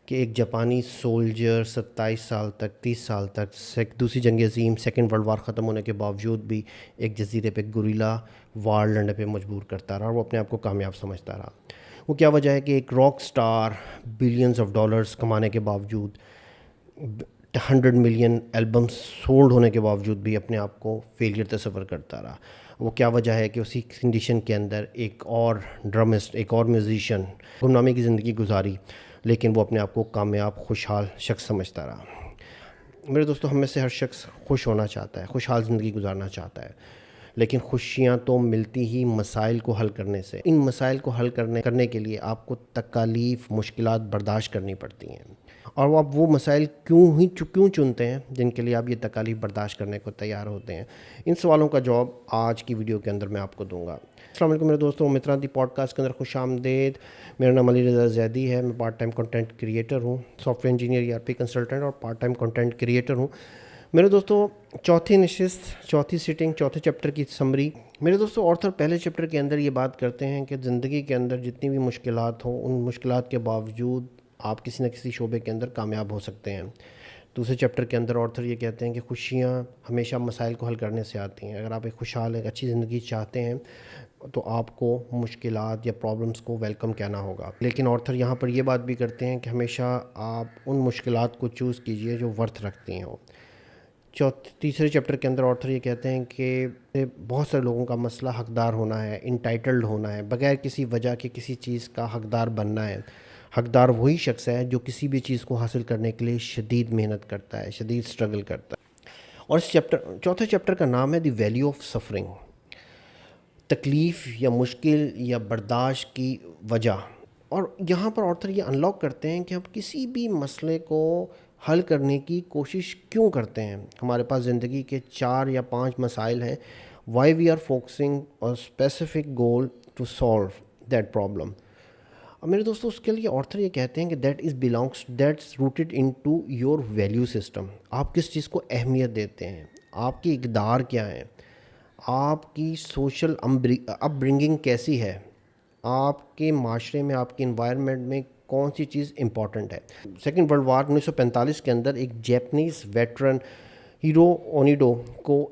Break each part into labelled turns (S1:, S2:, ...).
S1: कि एक जापानी सोल्जर 27 साल तक 30 साल तक दूसरी जंग अज़ीम सेकेंड वर्ल्ड वार ख़त्म होने के बावजूद भी एक जजीरे पे गुरिल्ला वार लड़ने पे मजबूर करता रहा और वो अपने आप को कामयाब समझता रहा। वो क्या वजह है कि एक rock star billions of dollars कमाने के बावजूद 100 मिलियन एल्बम्स सोल्ड होने के बावजूद भी अपने आप को फेलियर तस्वर करता रहा। वो क्या वजह है कि उसी कंडीशन के अंदर एक और ड्रमिस्ट, एक और म्यूज़िशियन गुमनामी की ज़िंदगी गुजारी, लेकिन वो अपने आप को कामयाब खुशहाल शख्स समझता रहा। मेरे दोस्तों, हम में से हर शख्स खुश होना चाहता है, खुशहाल ज़िंदगी गुजारना चाहता है, लेकिन खुशियाँ तो मिलती ही मसाइल को हल करने से। इन मसाइल को हल करने के लिए आपको तकालीफ, मुश्किलात बर्दाश्त करनी पड़ती हैं, और वो आप वो मसाइल क्यों चुनते हैं जिनके लिए आप ये तकालीफ बर्दाश्त करने को तैयार होते हैं। इन सवालों का जवाब आज की वीडियो के अंदर मैं आपको दूंगा। अस्सलाम वालेकुम मेरे दोस्तों, मित्रा दी पॉडकास्ट के अंदर खुश आमदेद। मेरा नाम अली रज़ा ज़ैदी है। मैं पार्ट टाइम कंटेंट क्रिएटर हूँ, सॉफ्टवेयर इंजीनियर, ERP कंसल्टेंट और पार्ट टाइम कंटेंट क्रिएटर हूँ। मेरे दोस्तों, चौथी नशिस्त, चौथी सीटिंग, चौथे चैप्टर की समरी। मेरे दोस्तों, ऑर्थर पहले चैप्टर के अंदर ये बात करते हैं कि ज़िंदगी के अंदर जितनी भी मुश्किलात हों, उन मुश्किलात के बावजूद आप किसी न किसी शोबे के अंदर कामयाब हो सकते हैं। दूसरे चैप्टर के अंदर ऑर्थर ये कहते हैं कि खुशियाँ हमेशा मसाइल को हल करने से आती हैं। अगर आप एक खुशहाल, एक अच्छी ज़िंदगी चाहते हैं तो आपको मुश्किलात या प्रॉब्लम्स को वेलकम कहना होगा। लेकिन ऑर्थर यहाँ पर ये बात भी करते हैं कि हमेशा आप उन मुश्किलात को चूज़ कीजिए जो वर्थ रखती हों। तीसरे चैप्टर के अंदर ऑर्थर ये कहते हैं कि बहुत सारे लोगों का मसला हकदार होना है, इंटाइटल्ड होना है, बगैर किसी वजह के किसी चीज़ का हकदार बनना है। हकदार वही शख्स है जो किसी भी चीज़ को हासिल करने के लिए शदीद मेहनत करता है, शदीद स्ट्रगल करता है। और इस चौथे चैप्टर का नाम है द वैल्यू ऑफ सफरिंग, तकलीफ़ या मुश्किल या बर्दाश्त की वजह। और यहाँ पर ऑर्थर ये अनलॉक करते हैं कि हम किसी भी मसले को हल करने की कोशिश क्यों करते हैं। हमारे पास ज़िंदगी के 4 या 5 मसाइल हैं। Why we are focusing on specific goal to solve that problem. और मेरे दोस्तों, उसके लिए ऑर्थर ये कहते हैं कि that's rooted into your value system. आप किस चीज़ को अहमियत देते हैं, आपकी इक़दार क्या है, आपकी सोशल अपब्रिंगिंग कैसी है, आपके माशरे में, आपके इन्वायरमेंट में कौन सी चीज़ इम्पॉर्टेंट है। सेकेंड वर्ल्ड वार 1945 के अंदर एक जैपनीज़ वेटरन हीरो ओनिडो को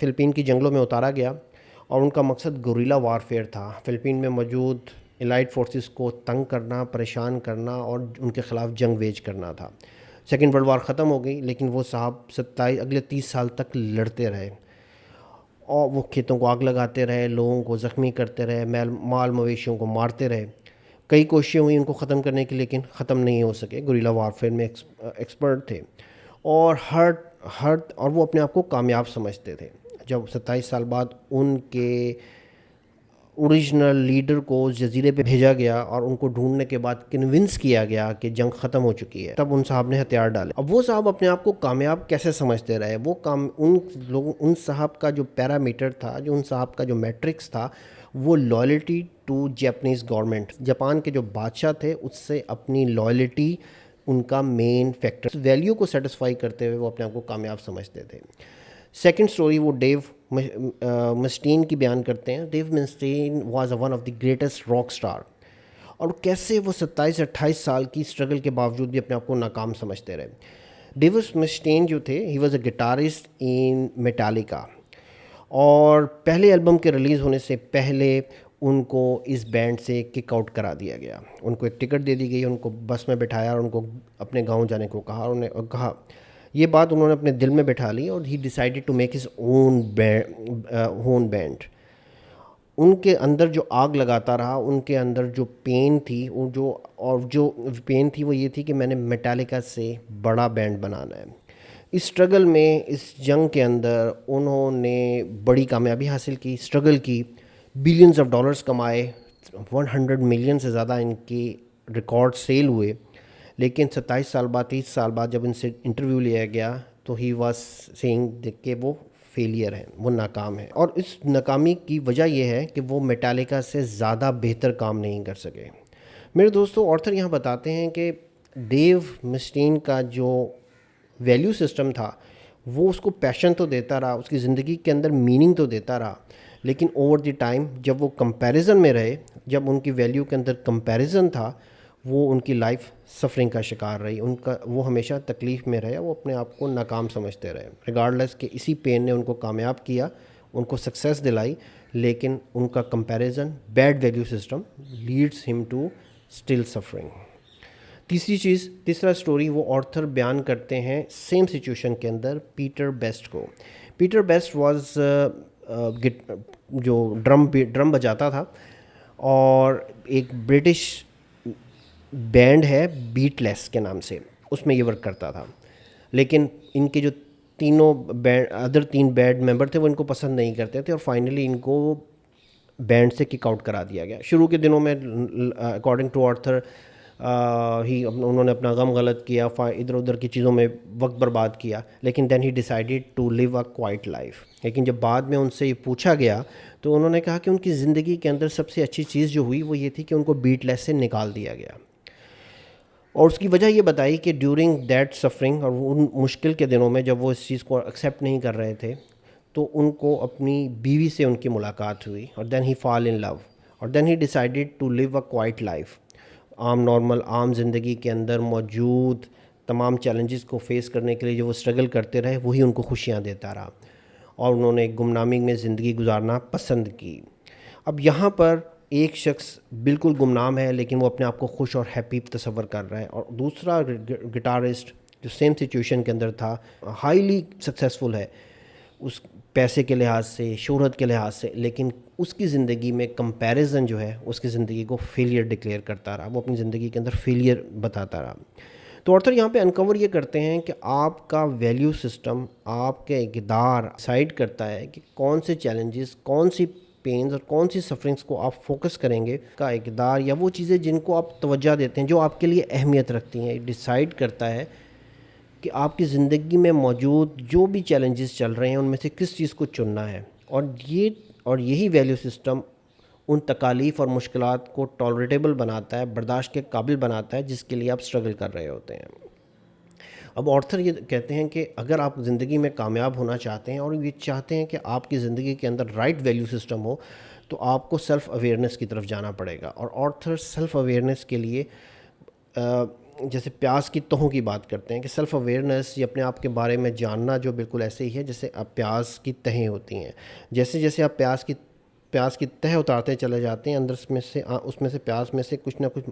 S1: फ़िलिपीन की जंगलों में उतारा गया और उनका मकसद गुरिल्ला वारफेयर था। फ़िलिपीन में मौजूद एलाइड फोर्सेस को तंग करना, परेशान करना और उनके ख़िलाफ़ जंग वेज करना था। सेकेंड वर्ल्ड वार ख़त्म हो गई, लेकिन वो साहब अगले 30 साल तक लड़ते रहे और वो खेतों को आग लगाते रहे, लोगों को ज़ख्मी करते रहे, माल मवेशियों को मारते रहे। कई कोशिशें हुई उनको ख़त्म करने की, लेकिन ख़त्म नहीं हो सके। गुरिल्ला वारफेयर में एक्सपर्ट थे और और वो अपने आप को कामयाब समझते थे। जब 27 साल बाद उनके ओरिजिनल लीडर को जजीरे पे भेजा गया और उनको ढूंढने के बाद कन्विंस किया गया कि जंग ख़त्म हो चुकी है, तब उन साहब ने हथियार डाले। अब वो साहब अपने आप को कामयाब कैसे समझते रहे? उन साहब का जो पैरामीटर था, जो उन साहब का जो मैट्रिक्स था, वो loyalty to Japanese government, Japan के जो बादशाह थे उससे अपनी लॉयल्टी उनका मेन फैक्टर। वैल्यू को सेटिस्फाई करते हुए वो अपने आप को कामयाब समझते थे। सेकंड स्टोरी वो डेव मस्टीन की बयान करते हैं। Dave Mustaine was one of the greatest rock star, और कैसे वो 27-28 साल की स्ट्रगल के बावजूद भी अपने आप को नाकाम समझते रहे। डेव मस्टीन जो थे, he was a guitarist in Metallica, और पहले एल्बम के रिलीज़ होने से पहले उनको इस बैंड से किक आउट करा दिया गया। उनको एक टिकट दे दी गई, उनको बस में बिठाया और उनको अपने गांव जाने को कहा। उन्हें कहा, ये बात उन्होंने अपने दिल में बैठा ली और he decided to make his own band. उनके अंदर जो आग लगाता रहा, उनके अंदर जो पेन थी, जो पेन थी वो ये थी कि मैंने मेटालिका से बड़ा बैंड बनाना है। इस स्ट्रगल में, इस जंग के अंदर उन्होंने बड़ी कामयाबी हासिल की, स्ट्रगल की, बिलियंस ऑफ डॉलर्स कमाए, 100 मिलियन से ज़्यादा इनके रिकॉर्ड सेल हुए। लेकिन 27 साल बाद, 30 साल बाद जब इनसे इंटरव्यू लिया गया तो ही वाज सेइंग कि वो फेलियर है, वो नाकाम है। और इस नाकामी की वजह यह है कि वो मेटालिका से ज़्यादा बेहतर काम नहीं कर सके। मेरे दोस्तों, ऑर्थर यहाँ बताते हैं कि डेव मस्टीन का जो वैल्यू सिस्टम था वो उसको पैशन तो देता रहा, उसकी ज़िंदगी के अंदर मीनिंग तो देता रहा, लेकिन ओवर द टाइम जब वो कंपैरिजन में रहे, जब उनकी वैल्यू के अंदर कंपैरिजन था, वो उनकी लाइफ सफरिंग का शिकार रही, उनका वो हमेशा तकलीफ़ में रहे, वो अपने आप को नाकाम समझते रहे, रिगार्डलेस कि इसी पेन ने उनको कामयाब किया, उनको सक्सेस दिलाई, लेकिन उनका comparison bad value system leads him to still suffering. तीसरा स्टोरी वो ऑर्थर बयान करते हैं सेम सिचुएशन के अंदर पीटर बेस्ट को। पीटर बेस्ट वाज जो ड्रम बजाता था, और एक ब्रिटिश बैंड है बीटलेस के नाम से, उसमें ये वर्क करता था। लेकिन इनके जो तीन बैंड मेंबर थे वो इनको पसंद नहीं करते थे, और फाइनली इनको बैंड से किक आउट करा दिया गया। शुरू के दिनों में अकॉर्डिंग टू ऑर्थर उन्होंने अपना गम गलत किया, इधर उधर की चीज़ों में वक्त बर्बाद किया, लेकिन then he decided to live a quiet life. लेकिन जब बाद में उनसे ये पूछा गया तो उन्होंने कहा कि उनकी ज़िंदगी के अंदर सबसे अच्छी चीज़ जो हुई वो ये थी कि उनको बीटलेस से निकाल दिया गया। और उसकी वजह ये बताई कि ड्यूरिंग दैट सफरिंग, और उन मुश्किल के दिनों में जब वो इस चीज़ को एक्सेप्ट नहीं कर रहे थे, तो उनको अपनी बीवी से उनकी मुलाकात हुई, और then he fall in love, और then he decided to live a quiet life. आम ज़िंदगी के अंदर मौजूद तमाम चैलेंजेस को फेस करने के लिए जो वो स्ट्रगल करते रहे वही उनको खुशियाँ देता रहा, और उन्होंने एक गुमनामी में ज़िंदगी गुजारना पसंद की। अब यहाँ पर एक शख्स बिल्कुल गुमनाम है, लेकिन वो अपने आप को खुश और हैप्पी तस्वर कर रहा है, और दूसरा गिटारिस्ट जो सेम सिचुएशन के अंदर था, हाईली सक्सेसफुल है उस पैसे के लिहाज से, शोहरत के लिहाज से, लेकिन उसकी ज़िंदगी में कंपैरिजन जो है उसकी ज़िंदगी को फेलियर डिक्लेयर करता रहा, वो अपनी ज़िंदगी के अंदर फेलियर बताता रहा। तो ऑर्थर यहाँ पे अनकवर ये करते हैं कि आपका वैल्यू सिस्टम, आपके इक़दार डिसाइड करता है कि कौन से चैलेंजेस, कौन सी पेन्स और कौन सी सफरिंग्स को आप फोकस करेंगे। का इक़दार या वो चीज़ें जिनको आप तवज्जो देते हैं, जो आपके लिए अहमियत रखती हैं, डिसाइड करता है कि आपकी ज़िंदगी में मौजूद जो भी चैलेंजेस चल रहे हैं उनमें से किस चीज़ को चुनना है। और यही वैल्यू सिस्टम उन तकालीफ़ और मुश्किलात को टॉलरेटेबल बनाता है, बर्दाश्त के काबिल बनाता है, जिसके लिए आप स्ट्रगल कर रहे होते हैं। अब ऑर्थर ये कहते हैं कि अगर आप ज़िंदगी में कामयाब होना चाहते हैं और ये चाहते हैं कि आपकी ज़िंदगी के अंदर राइट वैल्यू सिस्टम हो, तो आपको सेल्फ़ अवेयरनेस की तरफ जाना पड़ेगा। और ऑर्थर सेल्फ़ अवेयरनेस के लिए जैसे प्यास की तहों की बात करते हैं कि सेल्फ़ अवेयरनेस ये अपने आप के बारे में जानना जो बिल्कुल ऐसे ही है जैसे आप प्यास की तहें होती हैं। जैसे जैसे आप प्यास की तह उतारते चले जाते हैं, अंदर उसमें से प्यास में से कुछ ना कुछ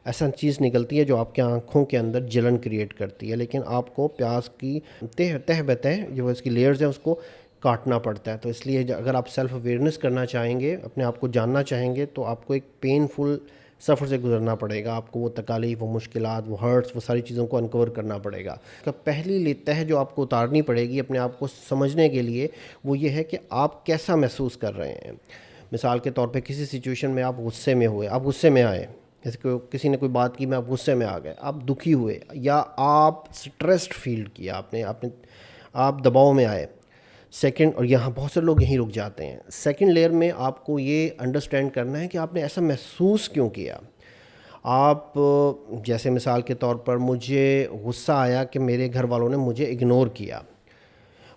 S1: ऐसा चीज़ निकलती है जो आपके आँखों के अंदर जलन क्रिएट करती है। लेकिन आपको प्यास की तह बतह जो इसकी लेयर्स हैं उसको काटना पड़ता है। तो इसलिए अगर आप सेल्फ़ अवेयरनेस करना चाहेंगे, अपने आप को जानना चाहेंगे, तो आपको एक पेनफुल सफ़र से गुजरना पड़ेगा। आपको वो तकालीफ, वो मुश्किलात, वो हर्ट्स, वो सारी चीज़ों को अनकवर करना पड़ेगा। तो पहली तह जो आपको उतारनी पड़ेगी अपने आप को समझने के लिए, वो ये है कि आप कैसा महसूस कर रहे हैं। मिसाल के तौर पे किसी सिचुएशन में आप गुस्से में हुए, आप गुस्से में आए, जैसे किसी ने कोई बात की, में आप गुस्से में आ गए, आप दुखी हुए, या आप स्ट्रेस्ड फील किया, आप दबाव में आए। सेकंड, और यहाँ बहुत से लोग यहीं रुक जाते हैं। सेकंड लेयर में आपको ये अंडरस्टैंड करना है कि आपने ऐसा महसूस क्यों किया। आप जैसे मिसाल के तौर पर मुझे गुस्सा आया कि मेरे घर वालों ने मुझे इग्नोर किया,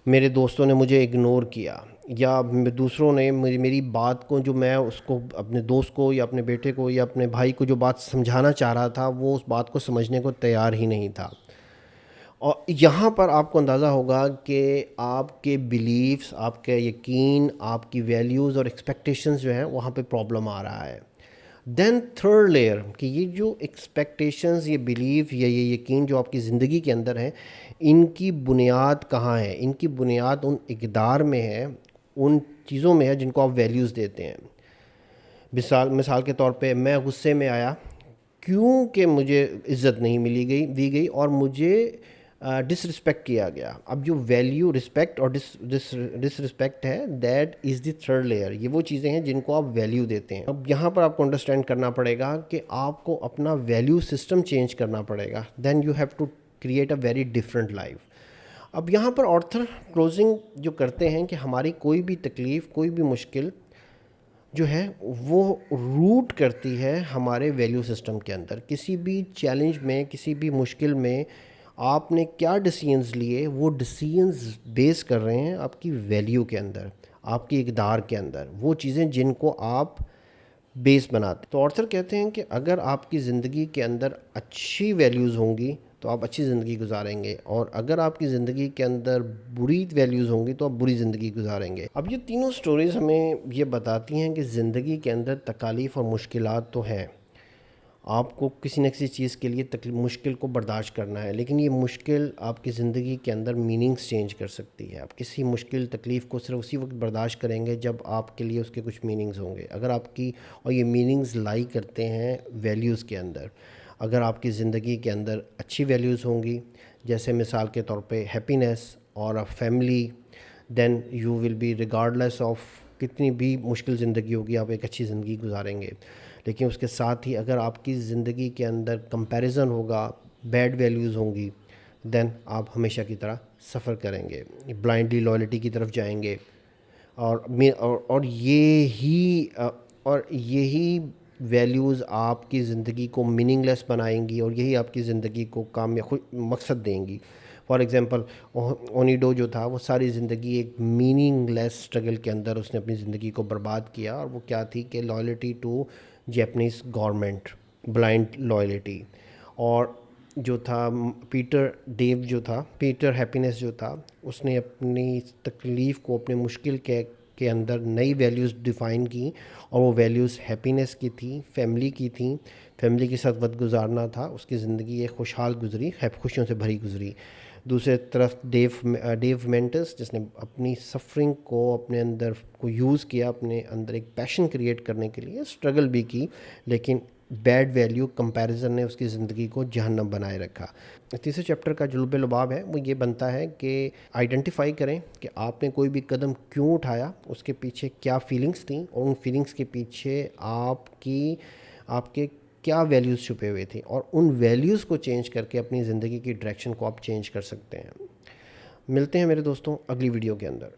S1: मेरे दोस्तों ने मुझे इग्नोर किया, या दूसरों ने मेरी बात को, जो मैं उसको अपने दोस्त को या अपने बेटे को या अपने भाई को जो बात समझाना चाह रहा था, वो उस बात को समझने को तैयार ही नहीं था। और यहाँ पर आपको अंदाज़ा होगा कि आपके बिलीव्स, आपके यकीन, आपकी वैल्यूज़ और एक्सपेक्टेशंस जो हैं वहाँ पे प्रॉब्लम आ रहा है। देन थर्ड लेयर कि ये जो एक्सपेक्टेशंस, ये बिलीव या ये यकीन जो आपकी ज़िंदगी के अंदर है, इनकी बुनियाद कहाँ है? इनकी बुनियाद उन इक़दार में है, उन चीज़ों में है जिनको आप वैल्यूज़ देते हैं। मिसाल के तौर पे मैं गुस्से में आया क्योंकि मुझे इज़्ज़त नहीं दी गई और मुझे डिसरिस्पेक्ट किया गया। अब जो वैल्यू, रिस्पेक्ट और डिसरिस्पेक्ट है, that is the third layer. ये वो चीज़ें हैं जिनको आप वैल्यू देते हैं। अब यहाँ पर आपको अंडरस्टैंड करना पड़ेगा कि आपको अपना वैल्यू सिस्टम चेंज करना पड़ेगा। Then you have to create a very different life. अब यहाँ पर ऑर्थर क्लोजिंग जो करते हैं कि हमारी कोई भी तकलीफ़, कोई भी मुश्किल जो है वो रूट करती है हमारे वैल्यू सिस्टम के अंदर। किसी भी चैलेंज में, किसी भी मुश्किल में आपने क्या डिसीजंस लिए, वो डिसीजंस बेस कर रहे हैं आपकी वैल्यू के अंदर, आपकी इक़दार के अंदर, वो चीज़ें जिनको आप बेस बनाते। तो ऑर्थर कहते हैं कि अगर आपकी ज़िंदगी के अंदर अच्छी वैल्यूज़ होंगी तो आप अच्छी ज़िंदगी गुजारेंगे, और अगर आपकी ज़िंदगी के अंदर बुरी वैल्यूज़ होंगी तो आप बुरी ज़िंदगी गुजारेंगे। अब ये तीनों स्टोरीज़ हमें ये बताती हैं कि ज़िंदगी के अंदर तकालीफ़ और मुश्किलात तो हैं, आपको किसी न किसी चीज़ के लिए तकलीफ मुश्किल को बर्दाश्त करना है, लेकिन ये मुश्किल आपकी ज़िंदगी के अंदर मीनिंग्स चेंज कर सकती है। आप किसी मुश्किल तकलीफ़ को सिर्फ उसी वक्त बर्दाश्त करेंगे जब आपके लिए उसके कुछ मीनिंग्स होंगे। अगर आपकी और ये मीनिंग्स लाई करते हैं वैल्यूज़ के अंदर। अगर आपकी ज़िंदगी के अंदर अच्छी वैल्यूज़ होंगी, जैसे मिसाल के तौर पे हैप्पीनेस और a family, then you will be regardless of कितनी भी मुश्किल ज़िंदगी होगी, आप एक अच्छी ज़िंदगी गुजारेंगे। लेकिन उसके साथ ही अगर आपकी ज़िंदगी के अंदर कंपैरिजन होगा, बैड वैल्यूज़ होंगी, देन आप हमेशा की तरह सफ़र करेंगे, ब्लाइंडली लॉयल्टी की तरफ जाएंगे। और यही वैल्यूज़ आपकी ज़िंदगी को मीनिंगलेस बनाएंगी, और यही आपकी ज़िंदगी को मकसद देंगी। फॉर एग्ज़ाम्पल, ओनिडो जो था वो सारी ज़िंदगी एक मीनिंगलेस स्ट्रगल के अंदर उसने अपनी ज़िंदगी को बर्बाद किया, और वो क्या थी कि loyalty to Japanese government, blind loyalty. और जो था पीटर हैप्पीनेस जो था, उसने अपनी तकलीफ़ को अपने मुश्किल के अंदर नई वैल्यूज़ डिफ़ाइन की, और वो वैल्यूज़ हैप्पीनेस की थी, फैमिली की थी। फैमिली के साथ वक्त गुजारना था, उसकी ज़िंदगी एक खुशहाल गुजरी, खुशियों से भरी गुजरी। दूसरे तरफ डेव मेंटस, जिसने अपनी सफरिंग को अपने अंदर को यूज़ किया, अपने अंदर एक पैशन क्रिएट करने के लिए स्ट्रगल भी की, लेकिन बैड वैल्यू कंपैरिजन ने उसकी ज़िंदगी को जहन्नम बनाए रखा। तीसरे चैप्टर का जो लुब लुबाब है वो ये बनता है कि आइडेंटिफाई करें कि आपने कोई भी कदम क्यों उठाया, उसके पीछे क्या फीलिंग्स थी, और उन फीलिंग्स के पीछे आपके क्या वैल्यूज़ छुपे हुए थे, और उन वैल्यूज़ को चेंज करके अपनी ज़िंदगी की डायरेक्शन को आप चेंज कर सकते हैं। मिलते हैं मेरे दोस्तों अगली वीडियो के अंदर।